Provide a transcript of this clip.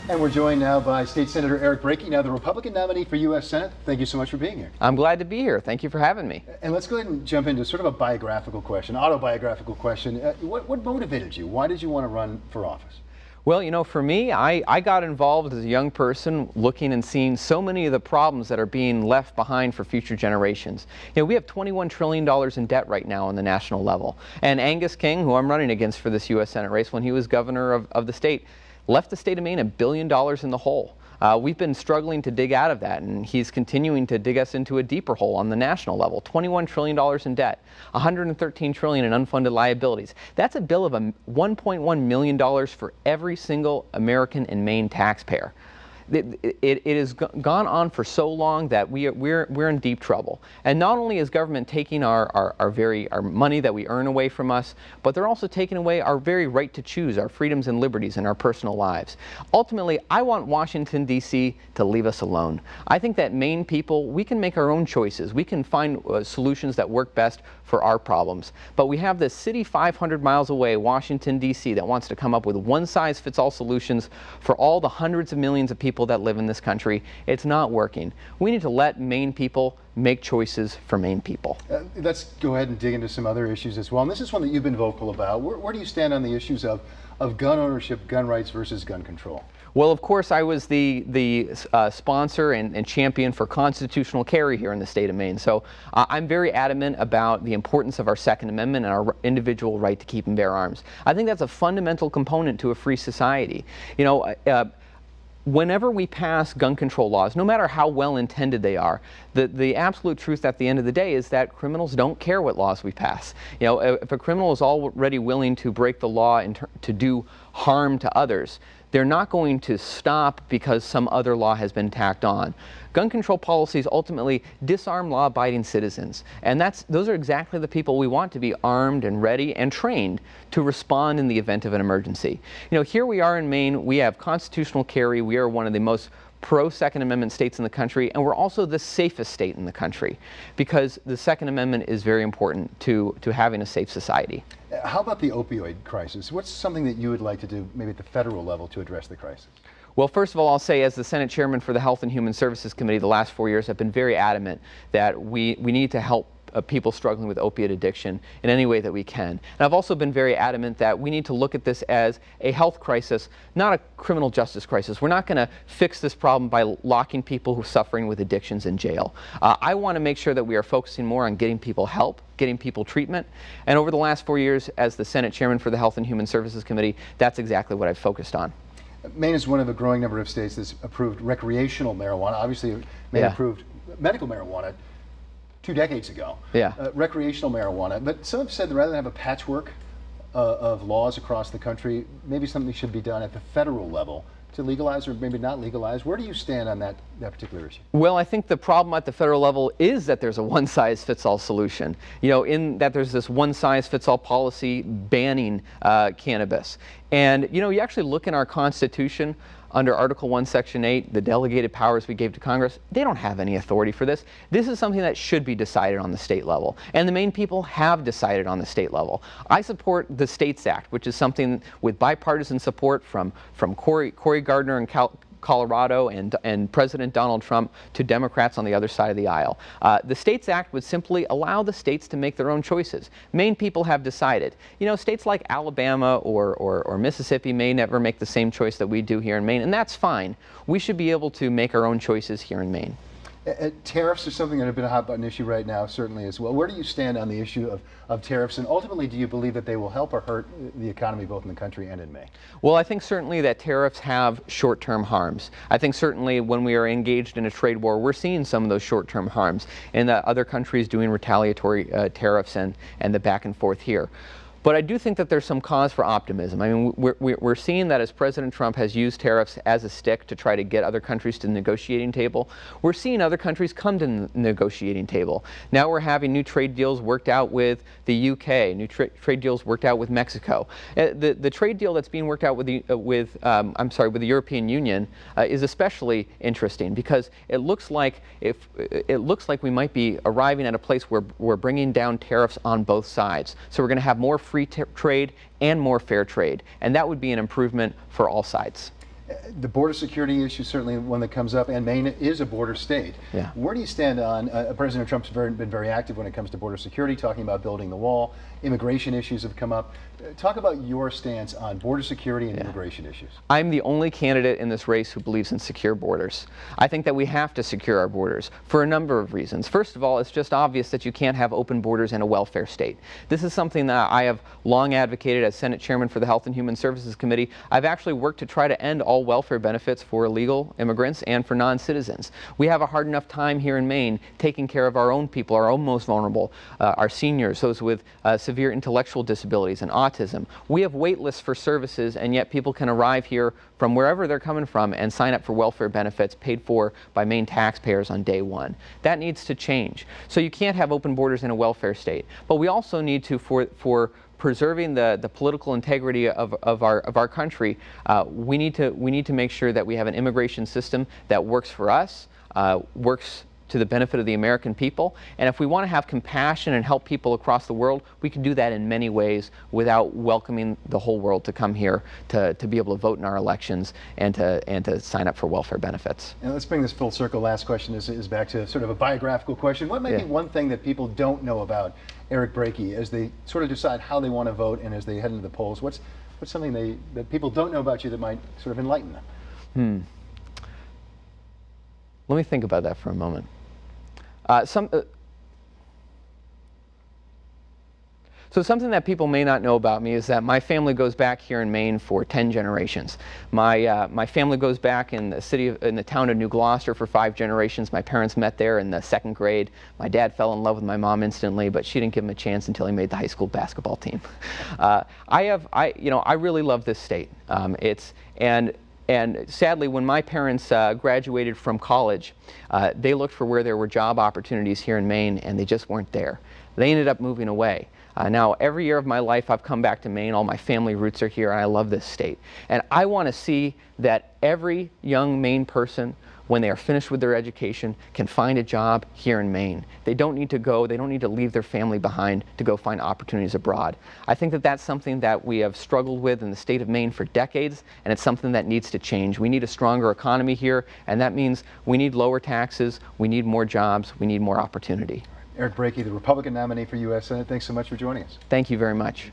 And we're joined now by State Senator Eric Brakey, now the Republican nominee for U.S. Senate. Thank you so much for being here. I'm glad to be here. Thank you for having me. And let's go ahead and jump into sort of a biographical question, autobiographical question. What motivated you? Why did you want to run for office? Well, you know, for me, I got involved as a young person looking and seeing so many of the problems that are being left behind for future generations. You know, we have $21 trillion in debt right now on the national level. And Angus King, who I'm running against for this U.S. Senate race when he was governor of the state, left the state of Maine $1 billion in the hole. We've been struggling to dig out of that, and he's continuing to dig us into a deeper hole on the national level. $21 trillion in debt, $113 trillion in unfunded liabilities. That's a bill of $1.1 million for every single American and Maine taxpayer. It has gone on for so long that we're in deep trouble. And not only is government taking our money that we earn away from us, but they're also taking away our very right to choose, our freedoms and liberties in our personal lives. Ultimately, I want Washington, D.C. to leave us alone. I think that Maine people, we can make our own choices. We can find solutions that work best for our problems. But we have this city 500 miles away, Washington, D.C., that wants to come up with one-size-fits-all solutions for all the hundreds of millions of people that live in this country. It's not working. We need to let Maine people make choices for Maine people. Let's go ahead and dig into some other issues as well. And this is one that you've been vocal about. Where do you stand on the issues of gun ownership, gun rights versus gun control? Well, of course, I was the sponsor and champion for constitutional carry here in the state of Maine. So I'm very adamant about the importance of our Second Amendment and our individual right to keep and bear arms. I think that's a fundamental component to a free society. You know, whenever we pass gun control laws, no matter how well intended they are, the absolute truth at the end of the day is that criminals don't care what laws we pass. You know, if a criminal is already willing to break the law and to do harm to others, they're not going to stop because some other law has been tacked on. Gun control policies ultimately disarm law-abiding citizens, and those are exactly the people we want to be armed and ready and trained to respond in the event of an emergency. You know, here we are in Maine, we have constitutional carry, we are one of the most pro-Second Amendment states in the country, and we're also the safest state in the country because the Second Amendment is very important to having a safe society. How about the opioid crisis? What's something that you would like to do maybe at the federal level to address the crisis? Well, first of all, I'll say as the Senate Chairman for the Health and Human Services Committee the last 4 years, I've been very adamant that we need to help people struggling with opiate addiction in any way that we can. And I've also been very adamant that we need to look at this as a health crisis, not a criminal justice crisis. We're not going to fix this problem by locking people who are suffering with addictions in jail. I want to make sure that we are focusing more on getting people help, getting people treatment. And over the last 4 years as the Senate Chairman for the Health and Human Services Committee, that's exactly what I've focused on. Maine is one of a growing number of states that's approved recreational marijuana. Obviously, Maine approved medical marijuana 2 decades ago. Recreational marijuana. But some have said that rather than have a patchwork of laws across the country, maybe something should be done at the federal level to legalize or maybe not legalize. Where do you stand on that particular issue? Well, I think the problem at the federal level is that there's a one-size-fits-all solution. You know, in that there's this one-size-fits-all policy banning cannabis. And, you know, you actually look in our Constitution under Article 1, Section 8, the delegated powers we gave to Congress, they don't have any authority for this. This is something that should be decided on the state level. And the Maine people have decided on the state level. I support the States Act, which is something with bipartisan support from Cory Gardner in Colorado and President Donald Trump to Democrats on the other side of the aisle. The States Act would simply allow the states to make their own choices. Maine people have decided. You know, states like Alabama or Mississippi may never make the same choice that we do here in Maine, and that's fine. We should be able to make our own choices here in Maine. Tariffs are something that have been a hot button issue right now, certainly as well. Where do you stand on the issue of tariffs, and ultimately do you believe that they will help or hurt the economy both in the country and in Maine? Well, I think certainly that tariffs have short-term harms. I think certainly when we are engaged in a trade war, we're seeing some of those short-term harms in other countries doing retaliatory tariffs and the back and forth here. But I do think that there's some cause for optimism. I mean, we're seeing that as President Trump has used tariffs as a stick to try to get other countries to the negotiating table, we're seeing other countries come to the negotiating table. Now we're having new trade deals worked out with the UK, new trade deals worked out with Mexico. The trade deal that's being worked out with the European Union is especially interesting because it looks like we might be arriving at a place where we're bringing down tariffs on both sides. So we're going to have more free trade and more fair trade, and that would be an improvement for all sides. The border security issue is certainly one that comes up, and Maine is a border state. Yeah. Where do you stand on, President Trump's been very active when it comes to border security, talking about building the wall. Immigration issues have come up. Talk about your stance on border security and immigration issues. I'm the only candidate in this race who believes in secure borders. I think that we have to secure our borders for a number of reasons. First of all, it's just obvious that you can't have open borders in a welfare state. This is something that I have long advocated as Senate Chairman for the Health and Human Services Committee. I've actually worked to try to end all welfare benefits for illegal immigrants and for non-citizens. We have a hard enough time here in Maine taking care of our own people, our own most vulnerable, our seniors, those with severe intellectual disabilities and autism. We have wait lists for services, and yet people can arrive here from wherever they're coming from and sign up for welfare benefits paid for by Maine taxpayers on day one. That needs to change. So you can't have open borders in a welfare state. But we also need to, for preserving the political integrity of our country, we need to make sure that we have an immigration system that works for us, works to the benefit of the American people. And if we want to have compassion and help people across the world, we can do that in many ways without welcoming the whole world to come here to be able to vote in our elections and to sign up for welfare benefits. And let's bring this full circle. Last question is back to sort of a biographical question. What might be one thing that people don't know about Eric Brakey as they sort of decide how they want to vote and as they head into the polls? What's something that people don't know about you that might sort of enlighten them? Let me think about that for a moment. So something that people may not know about me is that my family goes back here in Maine for 10 generations. My family goes back in the town of New Gloucester for 5 generations. My parents met there in the 2nd grade. My dad fell in love with my mom instantly, but she didn't give him a chance until he made the high school basketball team. I really love this state. And sadly, when my parents graduated from college, they looked for where there were job opportunities here in Maine, and they just weren't there. They ended up moving away. Now, every year of my life, I've come back to Maine. All my family roots are here, and I love this state. And I want to see that every young Maine person, when they are finished with their education, can find a job here in Maine. They don't need to go, they don't need to leave their family behind to go find opportunities abroad. I think that that's something that we have struggled with in the state of Maine for decades, and it's something that needs to change. We need a stronger economy here, and that means we need lower taxes, we need more jobs, we need more opportunity. Eric Brakey, the Republican nominee for U.S. Senate, thanks so much for joining us. Thank you very much.